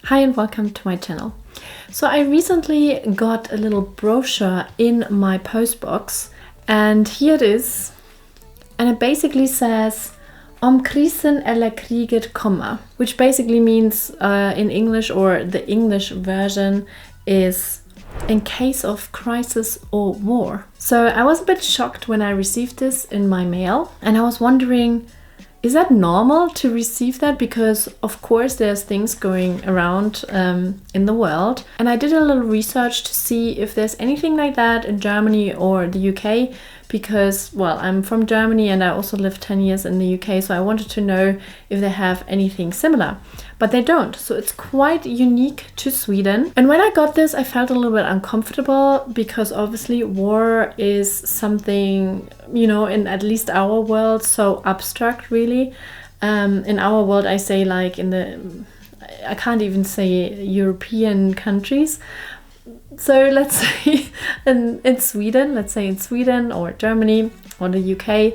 Hi and welcome to my channel. So I recently got a little brochure in my post box and here it is, and it basically says Om krisen eller kriget kommer, which basically means in English, or the English version is in case of crisis or war. So I was a bit shocked when I received this in my mail, and I was wondering, is that normal to receive that? Because of course there's things going around in the world, and I did a little research to see if there's anything like that in Germany or the UK, because, well, I'm from Germany and I also lived 10 years in the UK, so I wanted to know if they have anything similar. But they don't, so it's quite unique to Sweden. And when I got this, I felt a little bit uncomfortable because obviously war is something, you know, in at least our world, so abstract really. In our world, I say like I can't even say European countries. So let's say in Sweden, let's say in Sweden or Germany or the UK.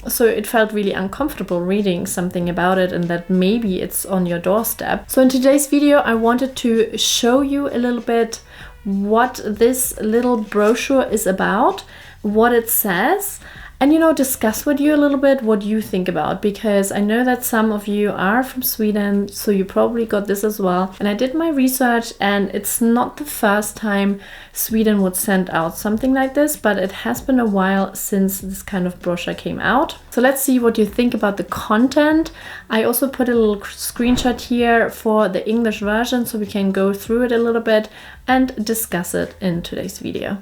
So it felt really uncomfortable reading something about it and that maybe it's on your doorstep. So in today's video, I wanted to show you a little bit what this little brochure is about, what it says, and, you know, discuss with you a little bit what you think about, because I know that some of you are from Sweden, so you probably got this as well. And I did my research, and it's not the first time Sweden would send out something like this, but it has been a while since this kind of brochure came out. So let's see what you think about the content. I also put a little screenshot here for the English version, so we can go through it a little bit and discuss it in today's video.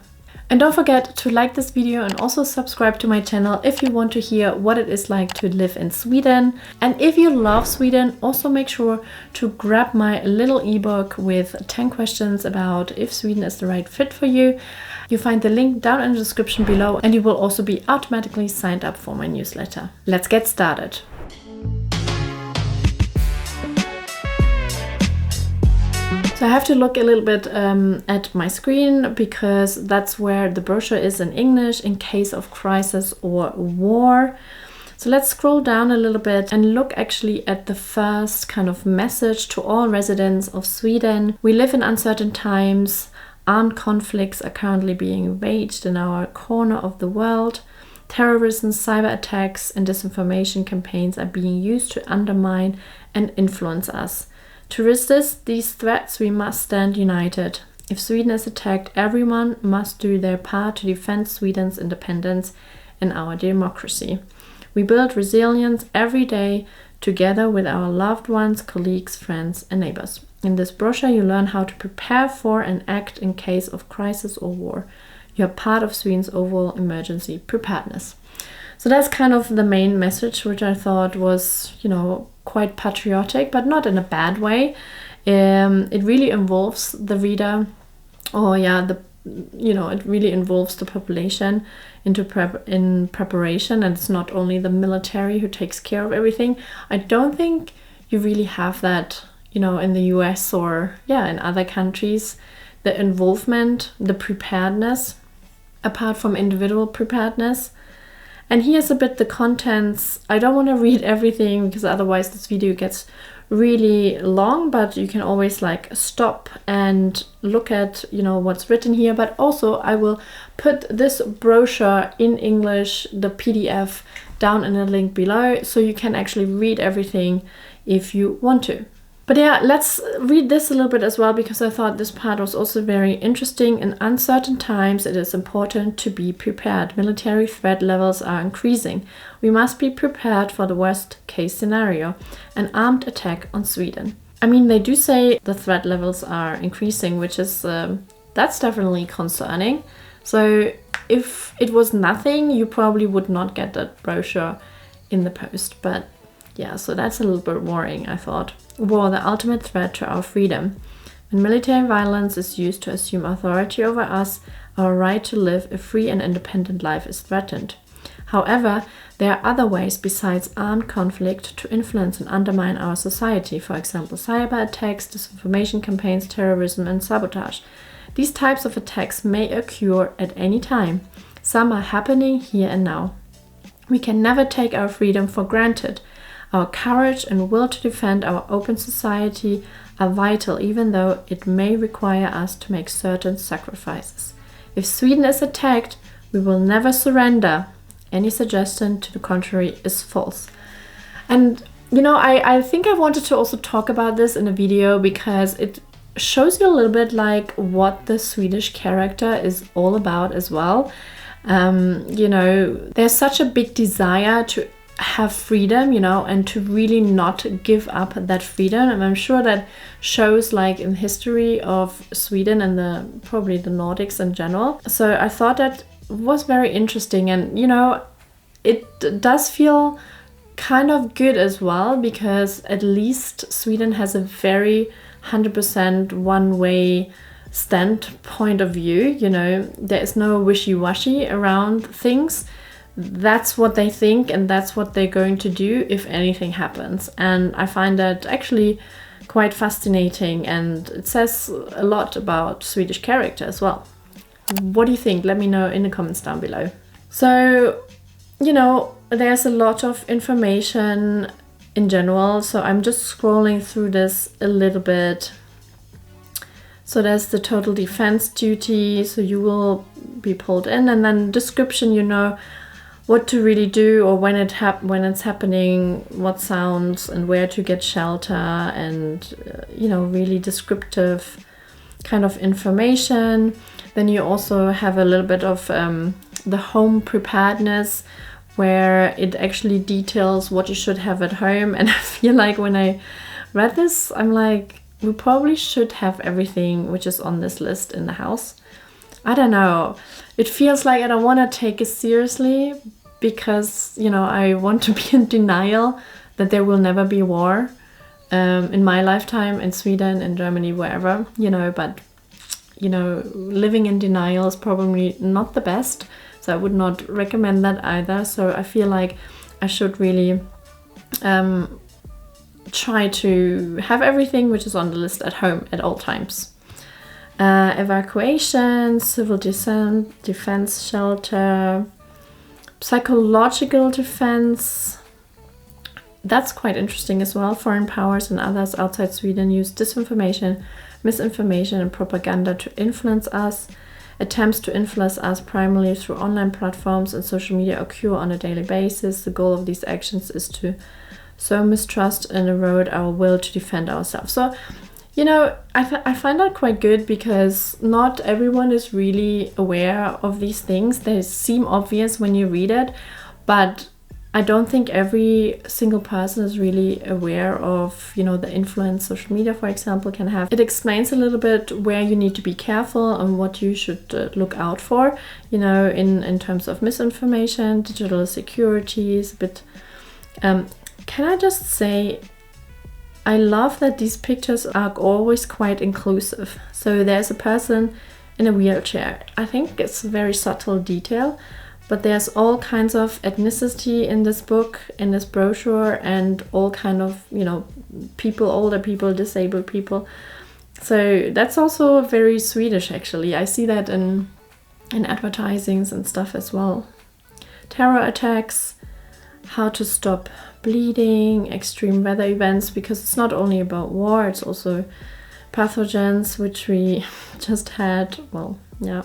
And don't forget to like this video and also subscribe to my channel if you want to hear what it is like to live in Sweden. And if you love Sweden, also make sure to grab my little ebook with 10 questions about if Sweden is the right fit for you. You find the link down in the description below, and you will also be automatically signed up for my newsletter. Let's get started. So I have to look a little bit at my screen because that's where the brochure is in English, in case of crisis or war. So let's scroll down a little bit and look actually at the first kind of message to all residents of Sweden. We live in uncertain times. Armed conflicts are currently being waged in our corner of the world. Terrorism, cyber attacks, and disinformation campaigns are being used to undermine and influence us. To resist these threats, we must stand united. If Sweden is attacked, everyone must do their part to defend Sweden's independence and our democracy. We build resilience every day together with our loved ones, colleagues, friends, and neighbors. In this brochure, you learn how to prepare for and act in case of crisis or war. You are part of Sweden's overall emergency preparedness. So that's kind of the main message, which I thought was, you know, quite patriotic, but not in a bad way. It really involves the reader, it really involves the population in preparation, and it's not only the military who takes care of everything. I don't think you really have that, you know, in the US or in other countries, the involvement, the preparedness, apart from individual preparedness. And here's a bit the contents. I don't want to read everything because otherwise this video gets really long, but you can always like stop and look at, you know, what's written here. But also I will put this brochure in English, the PDF, down in the link below, so you can actually read everything if you want to. But yeah, let's read this a little bit as well, because I thought this part was also very interesting. In uncertain times, it is important to be prepared. Military threat levels are increasing. We must be prepared for the worst case scenario, an armed attack on Sweden. I mean, they do say the threat levels are increasing, which is, that's definitely concerning. So if it was nothing, you probably would not get that brochure in the post. But yeah, so that's a little bit worrying, I thought. War, the ultimate threat to our freedom. When military violence is used to assume authority over us, our right to live a free and independent life is threatened. However, there are other ways besides armed conflict to influence and undermine our society, for example, cyber attacks, disinformation campaigns, terrorism, and sabotage. These types of attacks may occur at any time. Some are happening here and now. We can never take our freedom for granted. Our courage and will to defend our open society are vital, even though it may require us to make certain sacrifices. If Sweden is attacked, we will never surrender. Any suggestion to the contrary is false. And I think I wanted to also talk about this in a video because it shows you a little bit like what the Swedish character is all about as well. There's such a big desire to have freedom, and to really not give up that freedom. And I'm sure that shows like in history of Sweden and probably the Nordics in general. So I thought that was very interesting, and it does feel kind of good as well, because at least Sweden has a very 100% one-way standpoint of view. There is no wishy-washy around things. That's what they think, and that's what they're going to do if anything happens. And I find that actually quite fascinating, and it says a lot about Swedish character as well. What do you think? Let me know in the comments down below. So, there's a lot of information in general, so I'm just scrolling through this a little bit. So there's the total defense duty, so you will be pulled in, and then description, what to really do, or when it's happening, what sounds and where to get shelter, and really descriptive kind of information. Then you also have a little bit of the home preparedness, where it actually details what you should have at home. And I feel like when I read this, I'm like, we probably should have everything which is on this list in the house. I don't know. It feels like I don't want to take it seriously, because I want to be in denial that there will never be war in my lifetime, in Sweden, in Germany, wherever, but living in denial is probably not the best, so I would not recommend that either. So I feel like I should really try to have everything which is on the list at home at all times. Evacuation, civil defense shelter, psychological defense. That's quite interesting as well. Foreign powers and others outside Sweden use disinformation, misinformation and propaganda to influence us. Attempts to influence us primarily through online platforms and social media occur on a daily basis. The goal of these actions is to sow mistrust and erode our will to defend ourselves. So I find that quite good, because not everyone is really aware of these things. They seem obvious when you read it, but I don't think every single person is really aware of, the influence social media, for example, can have. It explains a little bit where you need to be careful and what you should look out for, in terms of misinformation, digital security is a bit... Can I just say, I love that these pictures are always quite inclusive. So there's a person in a wheelchair. I think it's a very subtle detail, but there's all kinds of ethnicity in this book, in this brochure, and all kind of, people, older people, disabled people. So that's also very Swedish, actually. I see that in advertisings and stuff as well. Terror attacks, how to stop bleeding, extreme weather events, because it's not only about war, it's also pathogens, which we just had. Well, yeah.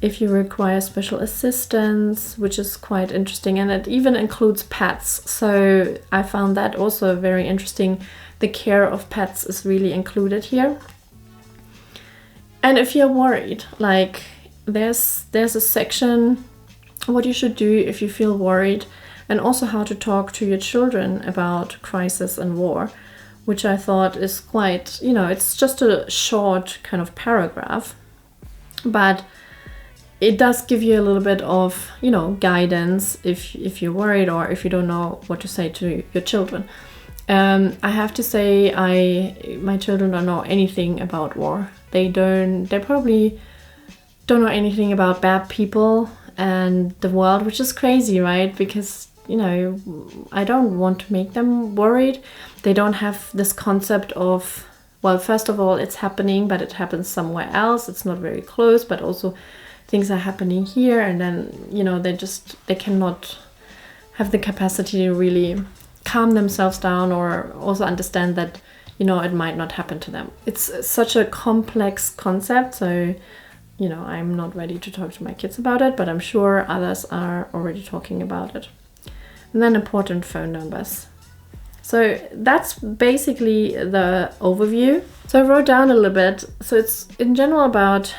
If you require special assistance, which is quite interesting, and it even includes pets. So I found that also very interesting. The care of pets is really included here. And if you're worried, like there's a section what you should do if you feel worried, and also how to talk to your children about crisis and war, which I thought is quite, it's just a short kind of paragraph, but it does give you a little bit of, guidance if you're worried or if you don't know what to say to your children. I have to say, my children don't know anything about war. They probably don't know anything about bad people and the world, which is crazy, right? Because I don't want to make them worried. They don't have this concept of, well, first of all, it's happening, but it happens somewhere else. It's not very close, but also things are happening here. And then, they cannot have the capacity to really calm themselves down, or also understand that, it might not happen to them. It's such a complex concept, so I'm not ready to talk to my kids about it, but I'm sure others are already talking about it. And then important phone numbers. So that's basically the overview. So I wrote down a little bit. So it's in general about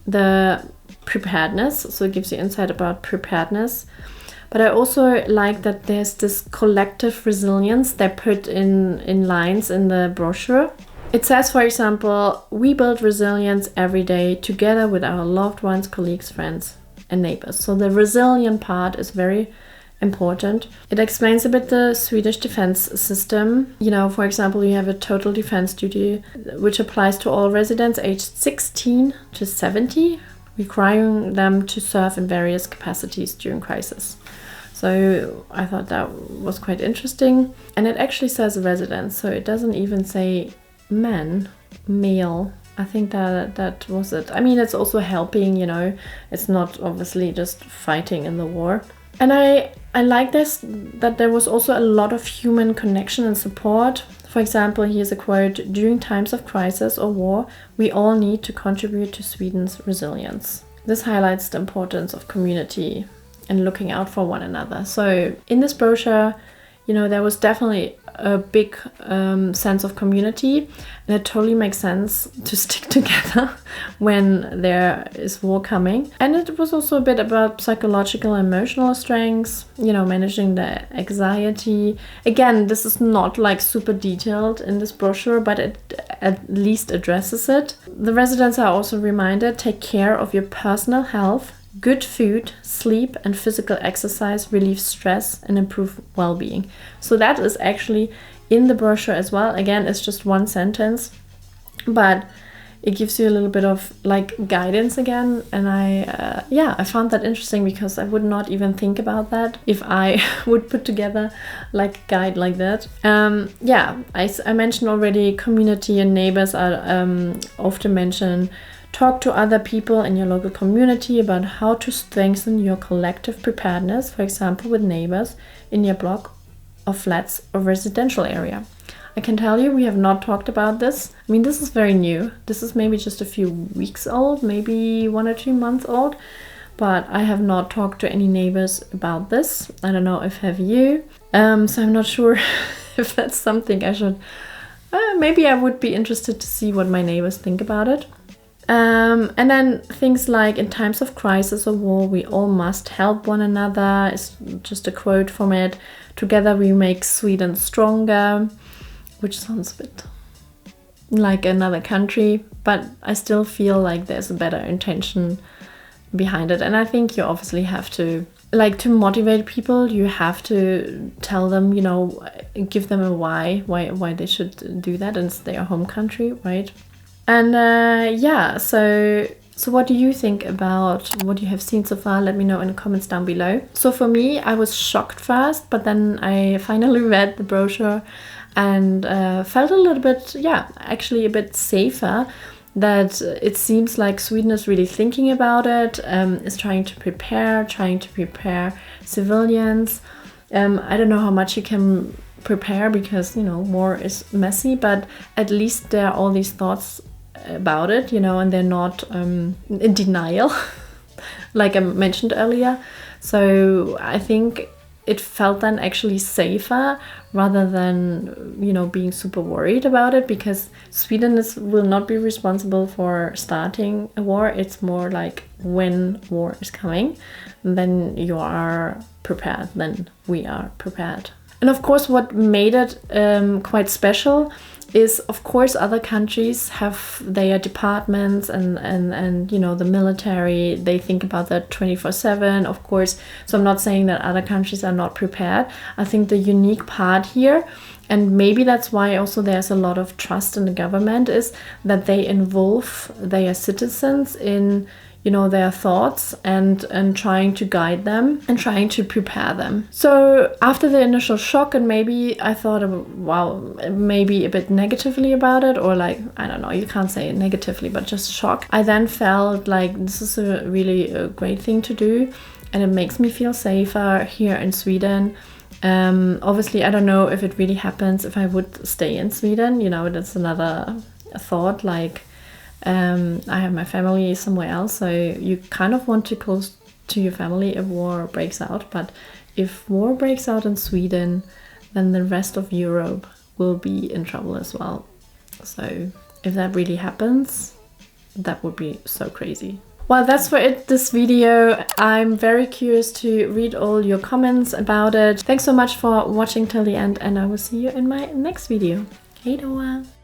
the preparedness. So it gives you insight about preparedness. But I also like that there's this collective resilience they put in lines in the brochure. It says, for example, we build resilience every day together with our loved ones, colleagues, friends, and neighbors. So the resilient part is very important. It explains a bit the Swedish defense system. For example, you have a total defense duty, which applies to all residents aged 16 to 70, requiring them to serve in various capacities during crisis. So I thought that was quite interesting. And it actually says residents, so it doesn't even say male. I think that was it. I mean, it's also helping, it's not obviously just fighting in the war. And I like this, that there was also a lot of human connection and support. For example, here's a quote: during times of crisis or war, we all need to contribute to Sweden's resilience. This highlights the importance of community and looking out for one another. So in this brochure, there was definitely a big sense of community, and it totally makes sense to stick together when there is war coming. And it was also a bit about psychological and emotional strengths, managing the anxiety. Again, this is not like super detailed in this brochure, but it at least addresses it. The residents are also reminded, take care of your personal health. Good food, sleep, and physical exercise relieve stress and improve well-being. So that is actually in the brochure as well. Again, it's just one sentence, but it gives you a little bit of like guidance again. And I found that interesting, because I would not even think about that if I would put together like a guide like that. I mentioned already, community and neighbors are often mentioned. Talk to other people in your local community about how to strengthen your collective preparedness, for example, with neighbors in your block of flats or residential area. I can tell you, we have not talked about this. I mean, this is very new. This is maybe just a few weeks old, maybe 1 or 2 months old, but I have not talked to any neighbors about this. I don't know if have you. So I'm not sure if that's something I should... maybe I would be interested to see what my neighbors think about it. And then things like, in times of crisis or war, we all must help one another. It's just a quote from it. Together we make Sweden stronger, which sounds a bit like another country, but I still feel like there's a better intention behind it. And I think you obviously have to, to motivate people, you have to tell them, give them a why they should do that, and it's their home country, right? And so what do you think about what you have seen so far? Let me know in the comments down below. So for me, I was shocked first, but then I finally read the brochure and felt a little bit, actually a bit safer, that it seems like Sweden is really thinking about it, is trying to prepare civilians. I don't know how much you can prepare, because war is messy, but at least there are all these thoughts about it, and they're not in denial like I mentioned earlier. So I think it felt then actually safer, rather than being super worried about it, because Sweden will not be responsible for starting a war. It's more like when war is coming, then you are prepared, then we are prepared. And of course, what made it quite special is, of course, other countries have their departments and the military. They think about that 24/7, of course. So I'm not saying that other countries are not prepared. I think the unique part here, and maybe that's why also there's a lot of trust in the government, is that they involve their citizens in their thoughts and trying to guide them and trying to prepare them. So after the initial shock, and maybe I thought, maybe a bit negatively about it, or I don't know, you can't say it negatively, but just shock. I then felt like this is a really great thing to do, and it makes me feel safer here in Sweden. Obviously, I don't know if it really happens if I would stay in Sweden. You know, that's another thought. Like, I have my family somewhere else, so you kind of want to close to your family if war breaks out. But if war breaks out in Sweden, then the rest of Europe will be in trouble as well. So if that really happens, that would be so crazy. Well, that's for it, this video. I'm very curious to read all your comments about it. Thanks so much for watching till the end, and I will see you in my next video. Hej då!